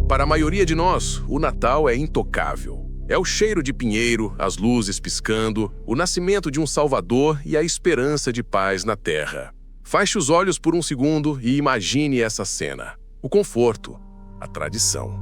Para a maioria de nós, o Natal é intocável. É o cheiro de pinheiro, as luzes piscando, o nascimento de um Salvador e a esperança de paz na Terra. Feche os olhos por um segundo e imagine essa cena. O conforto, a tradição.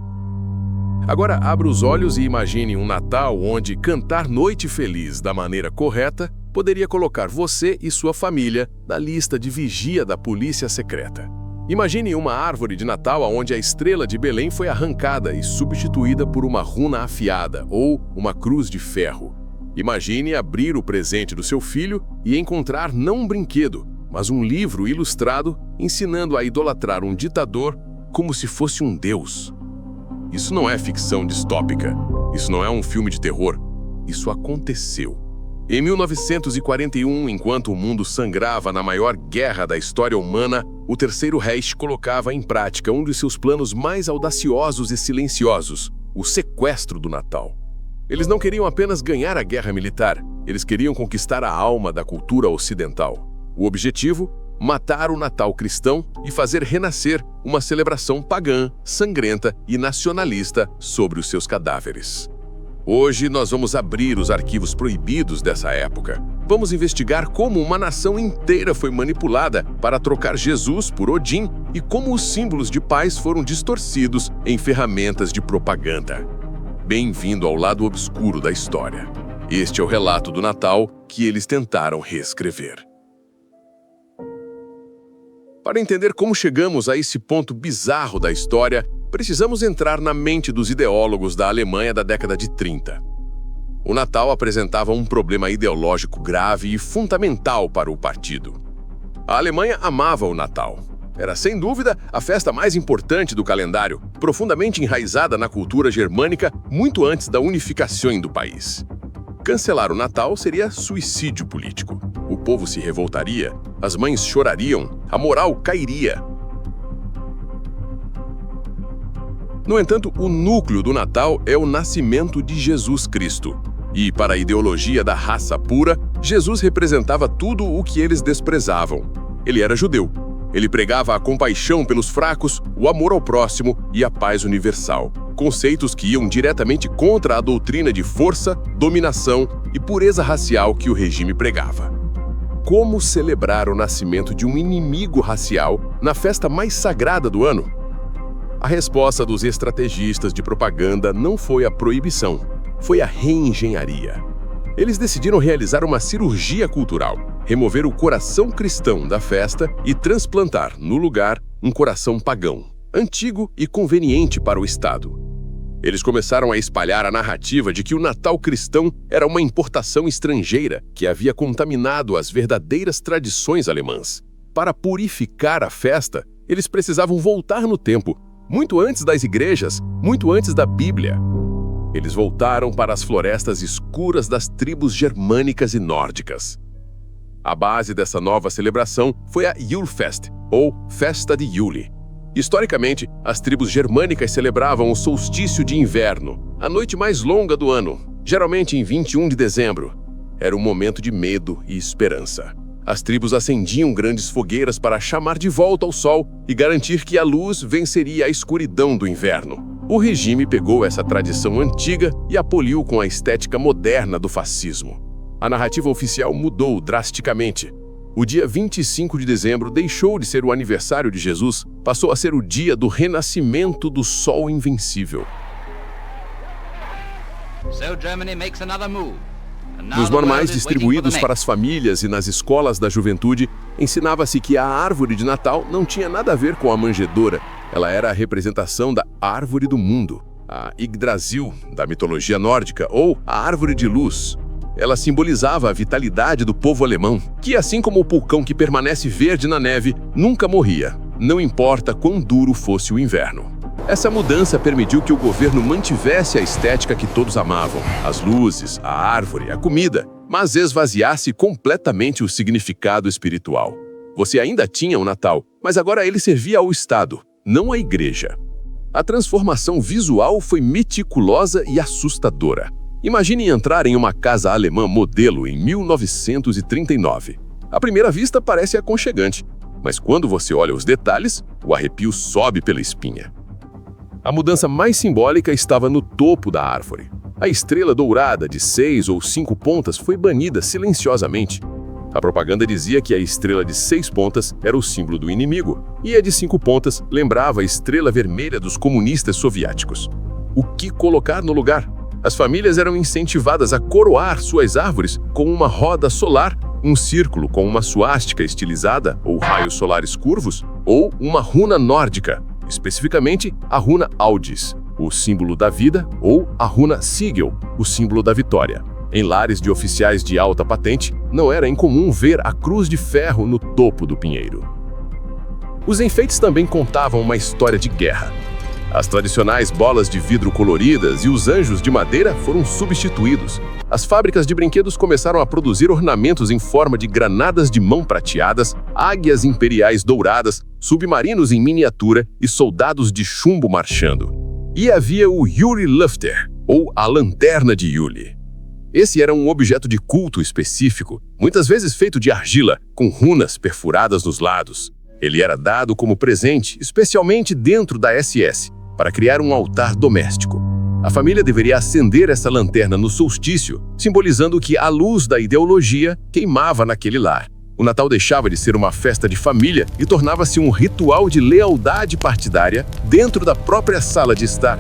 Agora abra os olhos e imagine um Natal onde cantar Noite Feliz da maneira correta poderia colocar você e sua família na lista de vigia da polícia secreta. Imagine uma árvore de Natal onde a estrela de Belém foi arrancada e substituída por uma runa afiada ou uma cruz de ferro. Imagine abrir o presente do seu filho e encontrar não um brinquedo, mas um livro ilustrado ensinando a idolatrar um ditador como se fosse um deus. Isso não é ficção distópica. Isso não é um filme de terror. Isso aconteceu. Em 1941, enquanto o mundo sangrava na maior guerra da história humana, o Terceiro Reich colocava em prática um de seus planos mais audaciosos e silenciosos, o sequestro do Natal. Eles não queriam apenas ganhar a guerra militar, eles queriam conquistar a alma da cultura ocidental. O objetivo? Matar o Natal cristão e fazer renascer uma celebração pagã, sangrenta e nacionalista sobre os seus cadáveres. Hoje nós vamos abrir os arquivos proibidos dessa época. Vamos investigar como uma nação inteira foi manipulada para trocar Jesus por Odin e como os símbolos de paz foram distorcidos em ferramentas de propaganda. Bem-vindo ao lado obscuro da história. Este é o relato do Natal que eles tentaram reescrever. Para entender como chegamos a esse ponto bizarro da história, precisamos entrar na mente dos ideólogos da Alemanha da década de 30. O Natal apresentava um problema ideológico grave e fundamental para o partido. A Alemanha amava o Natal. Era, sem dúvida, a festa mais importante do calendário, profundamente enraizada na cultura germânica muito antes da unificação do país. Cancelar o Natal seria suicídio político. O povo se revoltaria, as mães chorariam, a moral cairia. No entanto, o núcleo do Natal é o nascimento de Jesus Cristo. E, para a ideologia da raça pura, Jesus representava tudo o que eles desprezavam. Ele era judeu. Ele pregava a compaixão pelos fracos, o amor ao próximo e a paz universal. Conceitos que iam diretamente contra a doutrina de força, dominação e pureza racial que o regime pregava. Como celebrar o nascimento de um inimigo racial na festa mais sagrada do ano? A resposta dos estrategistas de propaganda não foi a proibição, foi a reengenharia. Eles decidiram realizar uma cirurgia cultural, remover o coração cristão da festa e transplantar, no lugar, um coração pagão, antigo e conveniente para o Estado. Eles começaram a espalhar a narrativa de que o Natal cristão era uma importação estrangeira que havia contaminado as verdadeiras tradições alemãs. Para purificar a festa, eles precisavam voltar no tempo, muito antes das igrejas, muito antes da Bíblia. Eles voltaram para as florestas escuras das tribos germânicas e nórdicas. A base dessa nova celebração foi a Julfest, ou Festa de Juli. Historicamente, as tribos germânicas celebravam o solstício de inverno, a noite mais longa do ano, geralmente em 21 de dezembro. Era um momento de medo e esperança. As tribos acendiam grandes fogueiras para chamar de volta ao sol e garantir que a luz venceria a escuridão do inverno. O regime pegou essa tradição antiga e a poliu com a estética moderna do fascismo. A narrativa oficial mudou drasticamente. O dia 25 de dezembro deixou de ser o aniversário de Jesus, passou a ser o dia do renascimento do Sol Invencível. Nos manuais distribuídos para as famílias e nas escolas da juventude, ensinava-se que a árvore de Natal não tinha nada a ver com a manjedoura. Ela era a representação da árvore do mundo, a Yggdrasil, da mitologia nórdica, ou a árvore de luz. Ela simbolizava a vitalidade do povo alemão, que, assim como o pulcão que permanece verde na neve, nunca morria, não importa quão duro fosse o inverno. Essa mudança permitiu que o governo mantivesse a estética que todos amavam, as luzes, a árvore, a comida, mas esvaziasse completamente o significado espiritual. Você ainda tinha o Natal, mas agora ele servia ao Estado, não à igreja. A transformação visual foi meticulosa e assustadora. Imagine entrar em uma casa alemã modelo em 1939. À primeira vista parece aconchegante, mas quando você olha os detalhes, o arrepio sobe pela espinha. A mudança mais simbólica estava no topo da árvore. A estrela dourada de 6 ou 5 pontas foi banida silenciosamente. A propaganda dizia que a estrela de 6 pontas era o símbolo do inimigo, e a de 5 pontas lembrava a estrela vermelha dos comunistas soviéticos. O que colocar no lugar? As famílias eram incentivadas a coroar suas árvores com uma roda solar, um círculo com uma suástica estilizada ou raios solares curvos, ou uma runa nórdica, especificamente a runa Aldis, o símbolo da vida, ou a runa Sigil, o símbolo da vitória. Em lares de oficiais de alta patente, não era incomum ver a cruz de ferro no topo do pinheiro. Os enfeites também contavam uma história de guerra. As tradicionais bolas de vidro coloridas e os anjos de madeira foram substituídos. As fábricas de brinquedos começaram a produzir ornamentos em forma de granadas de mão prateadas, águias imperiais douradas, submarinos em miniatura e soldados de chumbo marchando. E havia o Yuli Lufter, ou a Lanterna de Yuli. Esse era um objeto de culto específico, muitas vezes feito de argila, com runas perfuradas nos lados. Ele era dado como presente, especialmente dentro da SS, para criar um altar doméstico. A família deveria acender essa lanterna no solstício, simbolizando que a luz da ideologia queimava naquele lar. O Natal deixava de ser uma festa de família e tornava-se um ritual de lealdade partidária dentro da própria sala de estar.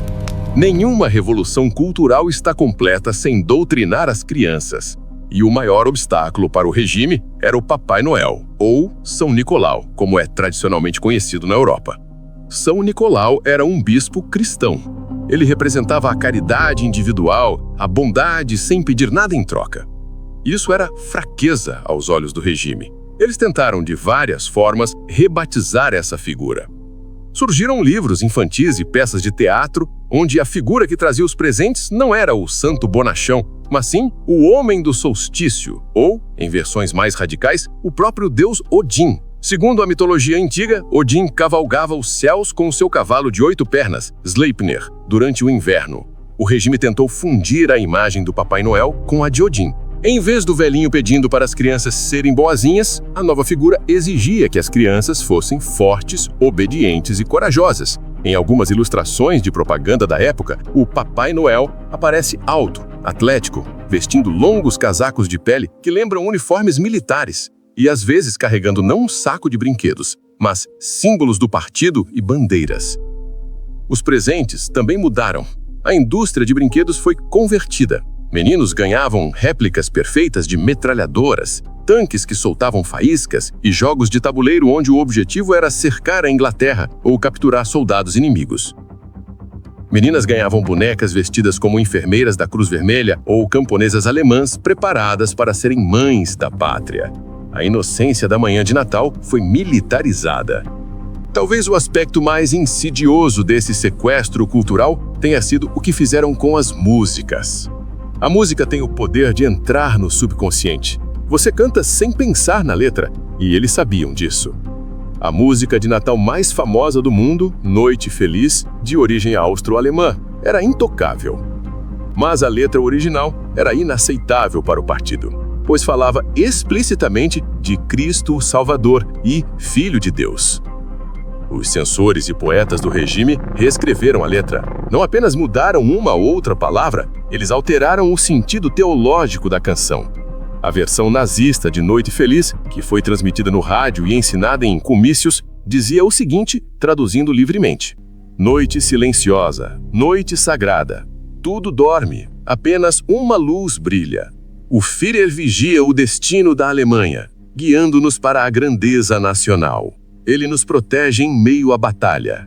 Nenhuma revolução cultural está completa sem doutrinar as crianças. E o maior obstáculo para o regime era o Papai Noel, ou São Nicolau, como é tradicionalmente conhecido na Europa. São Nicolau era um bispo cristão. Ele representava a caridade individual, a bondade sem pedir nada em troca. Isso era fraqueza aos olhos do regime. Eles tentaram, de várias formas, rebatizar essa figura. Surgiram livros infantis e peças de teatro onde a figura que trazia os presentes não era o santo bonachão, mas sim o homem do solstício, ou, em versões mais radicais, o próprio deus Odin. Segundo a mitologia antiga, Odin cavalgava os céus com o seu cavalo de 8 pernas, Sleipnir, durante o inverno. O regime tentou fundir a imagem do Papai Noel com a de Odin. Em vez do velhinho pedindo para as crianças serem boazinhas, a nova figura exigia que as crianças fossem fortes, obedientes e corajosas. Em algumas ilustrações de propaganda da época, o Papai Noel aparece alto, atlético, vestindo longos casacos de pele que lembram uniformes militares, e às vezes carregando não um saco de brinquedos, mas símbolos do partido e bandeiras. Os presentes também mudaram. A indústria de brinquedos foi convertida. Meninos ganhavam réplicas perfeitas de metralhadoras, tanques que soltavam faíscas e jogos de tabuleiro onde o objetivo era cercar a Inglaterra ou capturar soldados inimigos. Meninas ganhavam bonecas vestidas como enfermeiras da Cruz Vermelha ou camponesas alemãs preparadas para serem mães da pátria. A inocência da manhã de Natal foi militarizada. Talvez o aspecto mais insidioso desse sequestro cultural tenha sido o que fizeram com as músicas. A música tem o poder de entrar no subconsciente. Você canta sem pensar na letra, e eles sabiam disso. A música de Natal mais famosa do mundo, Noite Feliz, de origem austro-alemã, era intocável. Mas a letra original era inaceitável para o partido, pois falava explicitamente de Cristo o Salvador e Filho de Deus. Os censores e poetas do regime reescreveram a letra. Não apenas mudaram uma ou outra palavra, eles alteraram o sentido teológico da canção. A versão nazista de Noite Feliz, que foi transmitida no rádio e ensinada em comícios, dizia o seguinte, traduzindo livremente: Noite silenciosa, noite sagrada. Tudo dorme, apenas uma luz brilha. O Führer vigia o destino da Alemanha, guiando-nos para a grandeza nacional. Ele nos protege em meio à batalha.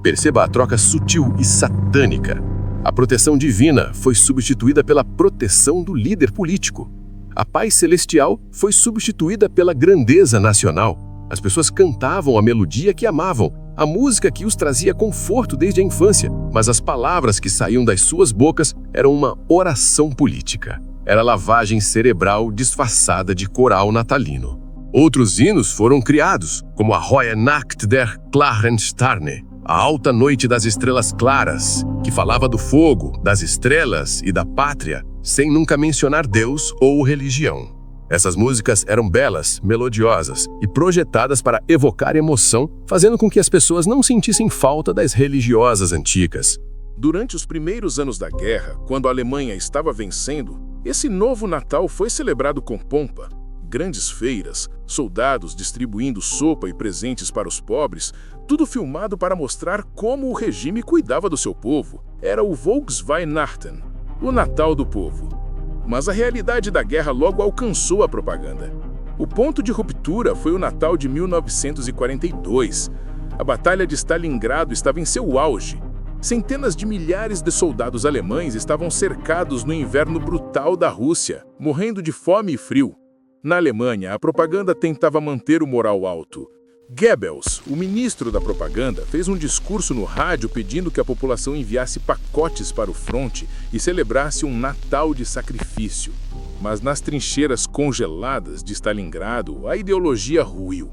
Perceba a troca sutil e satânica. A proteção divina foi substituída pela proteção do líder político. A paz celestial foi substituída pela grandeza nacional. As pessoas cantavam a melodia que amavam, a música que os trazia conforto desde a infância, mas as palavras que saíam das suas bocas eram uma oração política. Era lavagem cerebral disfarçada de coral natalino. Outros hinos foram criados, como a Hohe Nacht der klaren Sterne, a alta noite das estrelas claras, que falava do fogo, das estrelas e da pátria, sem nunca mencionar Deus ou religião. Essas músicas eram belas, melodiosas e projetadas para evocar emoção, fazendo com que as pessoas não sentissem falta das religiosas antigas. Durante os primeiros anos da guerra, quando a Alemanha estava vencendo, esse novo Natal foi celebrado com pompa. Grandes feiras, soldados distribuindo sopa e presentes para os pobres, tudo filmado para mostrar como o regime cuidava do seu povo. Era o Volksweihnachten, o Natal do povo. Mas a realidade da guerra logo alcançou a propaganda. O ponto de ruptura foi o Natal de 1942. A Batalha de Stalingrado estava em seu auge. Centenas de milhares de soldados alemães estavam cercados no inverno brutal da Rússia, morrendo de fome e frio. Na Alemanha, a propaganda tentava manter o moral alto. Goebbels, o ministro da propaganda, fez um discurso no rádio pedindo que a população enviasse pacotes para o fronte e celebrasse um Natal de sacrifício. Mas nas trincheiras congeladas de Stalingrado, a ideologia ruiu.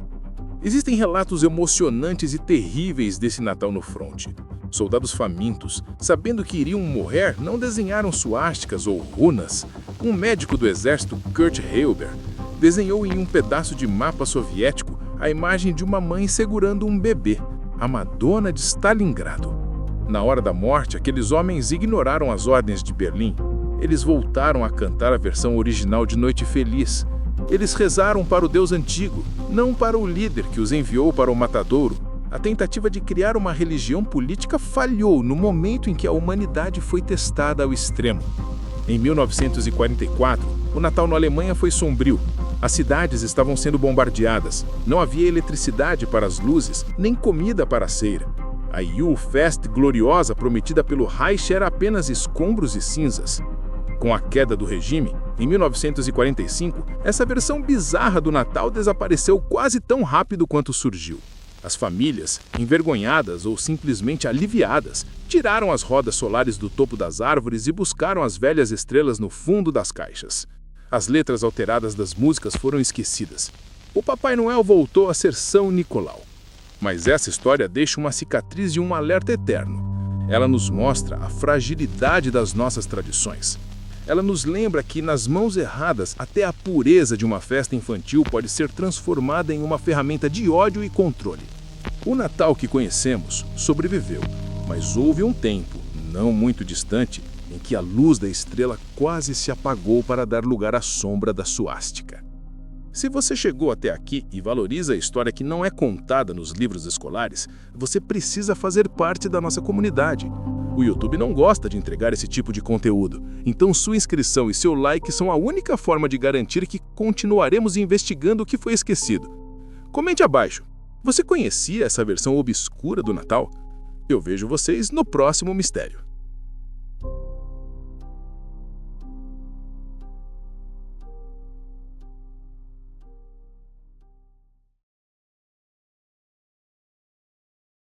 Existem relatos emocionantes e terríveis desse Natal no fronte. Soldados famintos, sabendo que iriam morrer, não desenharam suásticas ou runas. Um médico do exército, Kurt Heuber, desenhou em um pedaço de mapa soviético a imagem de uma mãe segurando um bebê, a Madonna de Stalingrado. Na hora da morte, aqueles homens ignoraram as ordens de Berlim. Eles voltaram a cantar a versão original de Noite Feliz. Eles rezaram para o Deus antigo, não para o líder que os enviou para o matadouro. A tentativa de criar uma religião política falhou no momento em que a humanidade foi testada ao extremo. Em 1944, o Natal na Alemanha foi sombrio. As cidades estavam sendo bombardeadas. Não havia eletricidade para as luzes, nem comida para a ceia. A Yule-Fest gloriosa prometida pelo Reich era apenas escombros e cinzas. Com a queda do regime, em 1945, essa versão bizarra do Natal desapareceu quase tão rápido quanto surgiu. As famílias, envergonhadas ou simplesmente aliviadas, tiraram as rodas solares do topo das árvores e buscaram as velhas estrelas no fundo das caixas. As letras alteradas das músicas foram esquecidas. O Papai Noel voltou a ser São Nicolau. Mas essa história deixa uma cicatriz e um alerta eterno. Ela nos mostra a fragilidade das nossas tradições. Ela nos lembra que, nas mãos erradas, até a pureza de uma festa infantil pode ser transformada em uma ferramenta de ódio e controle. O Natal que conhecemos sobreviveu, mas houve um tempo, não muito distante, em que a luz da estrela quase se apagou para dar lugar à sombra da suástica. Se você chegou até aqui e valoriza a história que não é contada nos livros escolares, você precisa fazer parte da nossa comunidade. O YouTube não gosta de entregar esse tipo de conteúdo, então sua inscrição e seu like são a única forma de garantir que continuaremos investigando o que foi esquecido. Comente abaixo. Você conhecia essa versão obscura do Natal? Eu vejo vocês no próximo mistério.